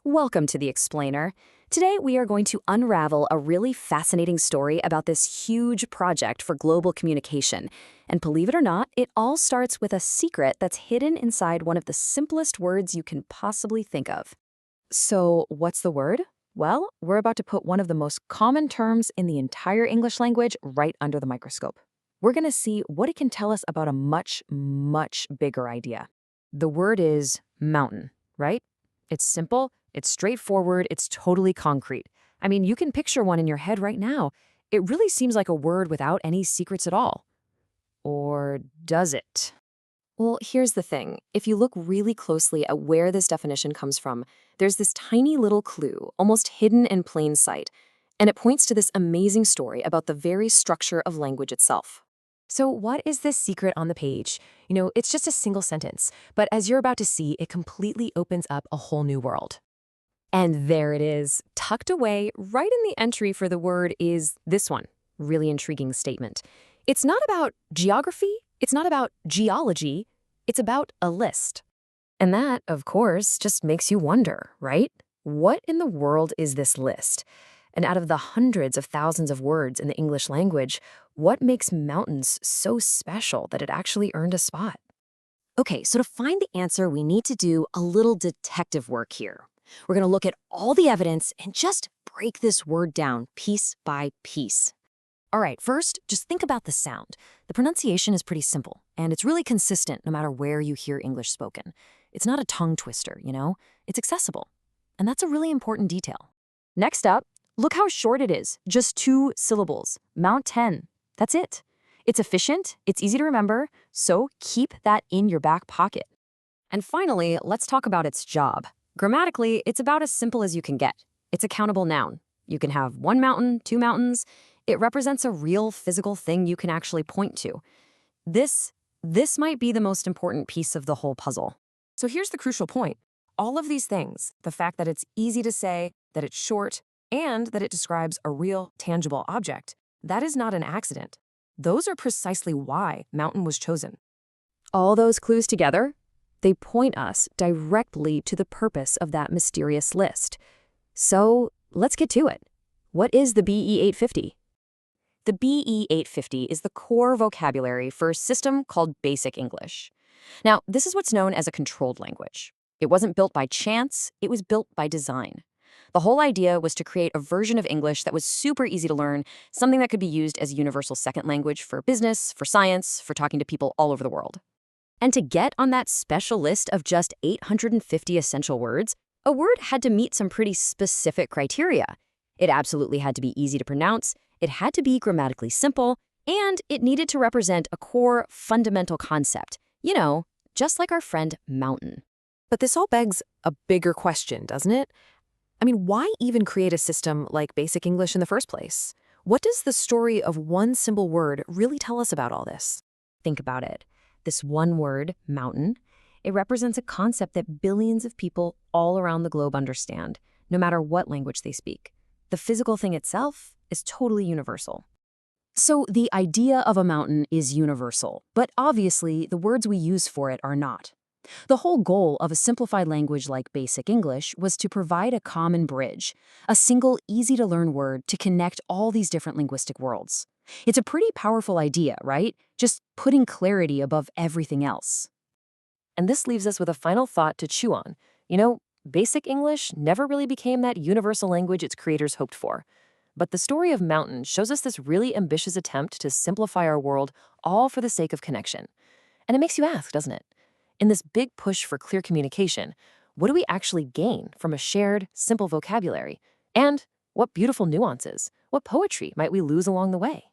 Welcome to The Explainer. Today we are going to unravel a really fascinating story about this huge project for global communication. And believe it or not, it all starts with a secret that's hidden inside one of the simplest words you can possibly think of. So, what's the word? Well, we're about to put one of the most common terms in the entire English language right under the microscope. We're going to see what it can tell us about a much, much bigger idea. The word is mountain, right? It's simple, it's straightforward, it's totally concrete. I mean, you can picture one in your head right now. It really seems like a word without any secrets at all. Or does it? Well, here's the thing. If you look really closely at where this definition comes from, there's this tiny little clue, almost hidden in plain sight, and it points to this amazing story about the very structure of language itself. So what is this secret on the page? It's just a single sentence, but as you're about to see, it completely opens up a whole new world. And there it is, tucked away right in the entry for the word is this one. Really intriguing statement. It's not about geography, it's not about geology, it's about a list. And that, of course, just makes you wonder, right? What in the world is this list? And out of the hundreds of thousands of words in the English language, what makes mountains so special that it actually earned a spot? Okay, so to find the answer, we need to do a little detective work here. We're going to look at all the evidence and just break this word down piece by piece. All right, first, just think about the sound. The pronunciation is pretty simple, and it's really consistent no matter where you hear English spoken. It's not a tongue twister, It's accessible. And that's a really important detail. Next up, look how short it is. Just 2 syllables. Mountain. That's it. It's efficient, it's easy to remember, so keep that in your back pocket. And finally, let's talk about its job. Grammatically, it's about as simple as you can get. It's a countable noun. You can have 1 mountain, 2 mountains. It represents a real physical thing you can actually point to. This might be the most important piece of the whole puzzle. So here's the crucial point. All of these things, the fact that it's easy to say, that it's short, and that it describes a real, tangible object, that is not an accident. Those are precisely why mountain was chosen. All those clues together, they point us directly to the purpose of that mysterious list. So let's get to it. What is the BE850? The BE850 is the core vocabulary for a system called Basic English. Now, this is what's known as a controlled language. It wasn't built by chance, it was built by design. The whole idea was to create a version of English that was super easy to learn, something that could be used as a universal second language for business, for science, for talking to people all over the world. And to get on that special list of just 850 essential words, a word had to meet some pretty specific criteria. It absolutely had to be easy to pronounce, it had to be grammatically simple, and it needed to represent a core fundamental concept. Just like our friend mountain. But this all begs a bigger question, doesn't it? I mean, why even create a system like Basic English in the first place? What does the story of one simple word really tell us about all this? Think about it. This one word, mountain, it represents a concept that billions of people all around the globe understand, no matter what language they speak. The physical thing itself is totally universal. So the idea of a mountain is universal, but obviously the words we use for it are not. The whole goal of a simplified language like Basic English was to provide a common bridge, a single easy-to-learn word to connect all these different linguistic worlds. It's a pretty powerful idea, right? Just putting clarity above everything else. And this leaves us with a final thought to chew on. Basic English never really became that universal language its creators hoped for. But the story of mountain shows us this really ambitious attempt to simplify our world, all for the sake of connection. And it makes you ask, doesn't it? In this big push for clear communication, what do we actually gain from a shared, simple vocabulary? And what beautiful nuances, what poetry might we lose along the way?